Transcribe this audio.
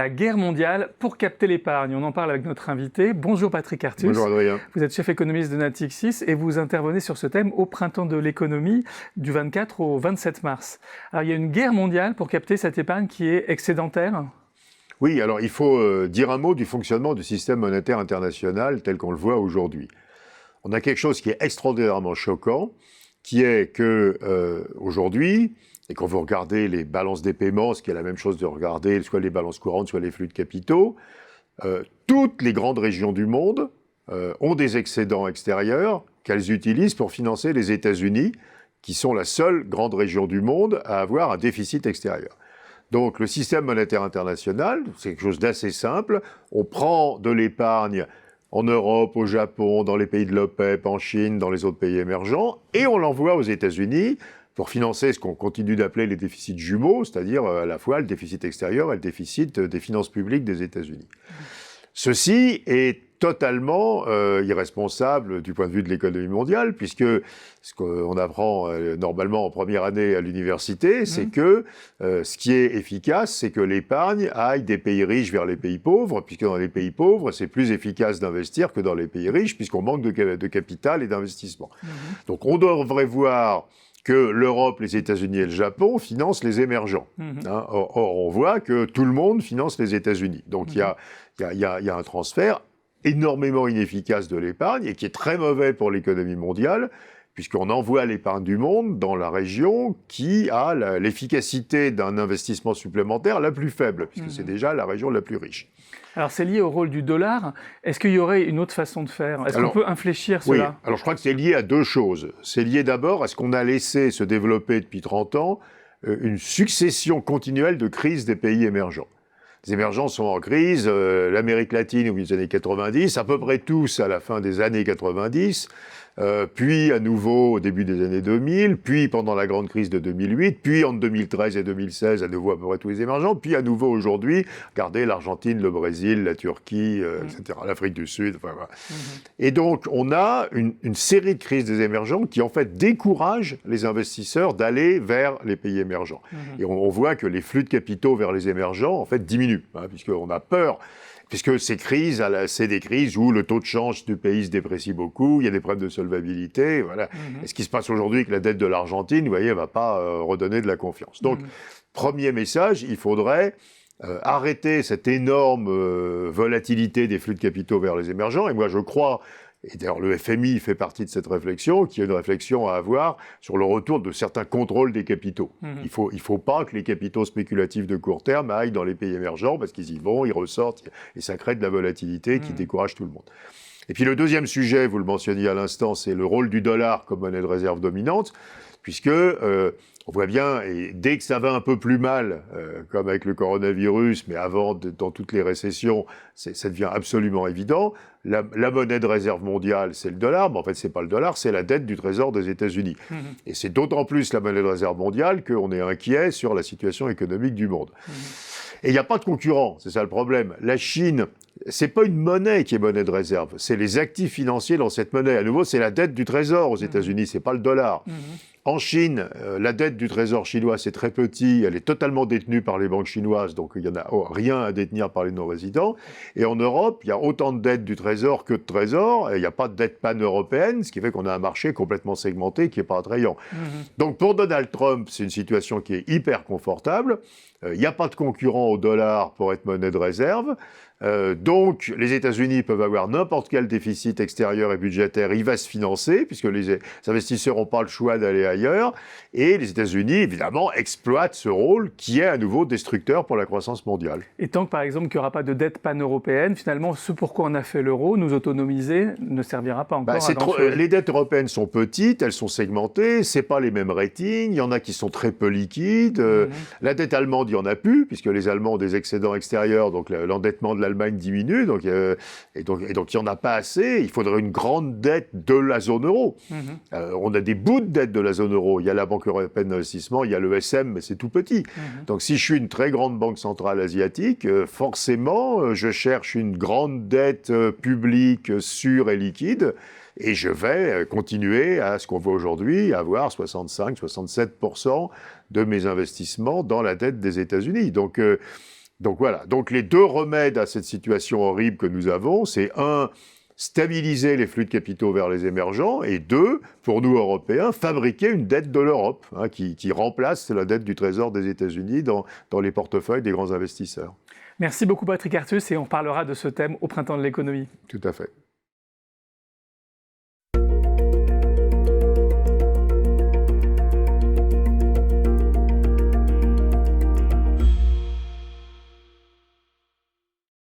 la guerre mondiale pour capter l'épargne. On en parle avec notre invité. Bonjour Patrick Artus. Bonjour Adrien. Vous êtes chef économiste de Natixis et vous intervenez sur ce thème au printemps de l'économie du 24 au 27 mars. Alors il y a une guerre mondiale pour capter cette épargne qui est excédentaire. Oui, alors il faut dire un mot du fonctionnement du système monétaire international tel qu'on le voit aujourd'hui. On a quelque chose qui est extraordinairement choquant, qui est que aujourd'hui, et quand vous regardez les balances des paiements, ce qui est la même chose de regarder soit les balances courantes, soit les flux de capitaux, toutes les grandes régions du monde ont des excédents extérieurs qu'elles utilisent pour financer les États-Unis, qui sont la seule grande région du monde à avoir un déficit extérieur. Donc le système monétaire international, c'est quelque chose d'assez simple. On prend de l'épargne en Europe, au Japon, dans les pays de l'OPEP, en Chine, dans les autres pays émergents, et on l'envoie aux États-Unis pour financer ce qu'on continue d'appeler les déficits jumeaux, c'est-à-dire à la fois le déficit extérieur et le déficit des finances publiques des États-Unis. Ceci est totalement irresponsable du point de vue de l'économie mondiale, puisque ce qu'on apprend normalement en première année à l'université, c'est que ce qui est efficace, c'est que l'épargne aille des pays riches vers les pays pauvres, puisque dans les pays pauvres, c'est plus efficace d'investir que dans les pays riches, puisqu'on manque de capital et d'investissement. Donc on devrait voir que l'Europe, les États-Unis et le Japon financent les émergents. Or, on voit que tout le monde finance les États-Unis. Donc il y a un transfert énormément inefficace de l'épargne et qui est très mauvais pour l'économie mondiale, puisqu'on envoie l'épargne du monde dans la région qui a l'efficacité d'un investissement supplémentaire la plus faible, puisque c'est déjà la région la plus riche. Alors c'est lié au rôle du dollar. Est-ce qu'il y aurait une autre façon de faire? Est-ce qu'on peut infléchir cela? Oui, alors je crois que c'est lié à deux choses. C'est lié d'abord à ce qu'on a laissé se développer depuis 30 ans, une succession continuelle de crises des pays émergents. Les émergents sont en crise, l'Amérique latine au milieu des années 90, à peu près tous à la fin des années 90, puis à nouveau au début des années 2000, puis pendant la grande crise de 2008, puis en 2013 et 2016 à nouveau à peu près tous les émergents, puis à nouveau aujourd'hui, regardez l'Argentine, le Brésil, la Turquie, etc., l'Afrique du Sud, enfin voilà. Et donc on a une série de crises des émergents qui en fait découragent les investisseurs d'aller vers les pays émergents. Et on voit que les flux de capitaux vers les émergents en fait diminuent, puisqu'on a peur. Puisque ces crises, c'est des crises où le taux de change du pays se déprécie beaucoup, il y a des problèmes de solvabilité, voilà. Et ce qui se passe aujourd'hui avec la dette de l'Argentine, vous voyez, elle ne va pas redonner de la confiance. Donc, premier message, il faudrait arrêter cette énorme volatilité des flux de capitaux vers les émergents. Et moi, je crois, et d'ailleurs le FMI fait partie de cette réflexion, qui est une réflexion à avoir sur le retour de certains contrôles des capitaux. Il faut pas que les capitaux spéculatifs de court terme aillent dans les pays émergents, parce qu'ils y vont, ils ressortent, et ça crée de la volatilité qui décourage tout le monde. Et puis le deuxième sujet, vous le mentionniez à l'instant, c'est le rôle du dollar comme monnaie de réserve dominante, puisque on voit bien, et dès que ça va un peu plus mal, comme avec le coronavirus, mais avant, dans toutes les récessions, ça devient absolument évident. La monnaie de réserve mondiale, c'est le dollar, mais en fait, c'est pas le dollar, c'est la dette du Trésor des États-Unis. Et c'est d'autant plus la monnaie de réserve mondiale qu'on est inquiet sur la situation économique du monde. Et il n'y a pas de concurrent, c'est ça le problème. La Chine, c'est pas une monnaie qui est monnaie de réserve, c'est les actifs financiers dans cette monnaie. À nouveau, c'est la dette du Trésor aux États-Unis, c'est pas le dollar. En Chine, la dette du Trésor chinois, c'est très petit, elle est totalement détenue par les banques chinoises, donc il n'y en a rien à détenir par les non-résidents. Et en Europe, il y a autant de dettes du Trésor que de Trésor, et il n'y a pas de dette pan-européenne, ce qui fait qu'on a un marché complètement segmenté qui n'est pas attrayant. Donc pour Donald Trump, c'est une situation qui est hyper confortable. Il n'y a pas de concurrent au dollar pour être monnaie de réserve. Donc, les États-Unis peuvent avoir n'importe quel déficit extérieur et budgétaire, il va se financer, puisque les investisseurs n'ont pas le choix d'aller ailleurs. Et les États-Unis, évidemment, exploitent ce rôle qui est à nouveau destructeur pour la croissance mondiale. Et tant que, par exemple, qu'il n'y aura pas de dette pan-européenne, finalement, ce pourquoi on a fait l'euro, nous autonomiser, ne servira pas encore à grand-chose. Les dettes européennes sont petites, elles sont segmentées, c'est pas les mêmes ratings, il y en a qui sont très peu liquides. La dette allemande, il n'y en a plus, puisque les Allemands ont des excédents extérieurs, donc l'endettement de l'Allemagne diminue, donc il n'y en a pas assez. Il faudrait une grande dette de la zone euro. On a des bouts de dette de la zone euro. Il y a la Banque européenne d'investissement, il y a l'ESM, mais c'est tout petit. Donc si je suis une très grande banque centrale asiatique, forcément, je cherche une grande dette publique sûre et liquide. Et je vais continuer à ce qu'on voit aujourd'hui, avoir 65-67% de mes investissements dans la dette des États-Unis. Donc Donc voilà, donc les deux remèdes à cette situation horrible que nous avons, c'est un, stabiliser les flux de capitaux vers les émergents, et deux, pour nous Européens, fabriquer une dette de l'Europe, qui remplace la dette du Trésor des États-Unis dans les portefeuilles des grands investisseurs. Merci beaucoup Patrick Artus et on parlera de ce thème au printemps de l'économie. Tout à fait.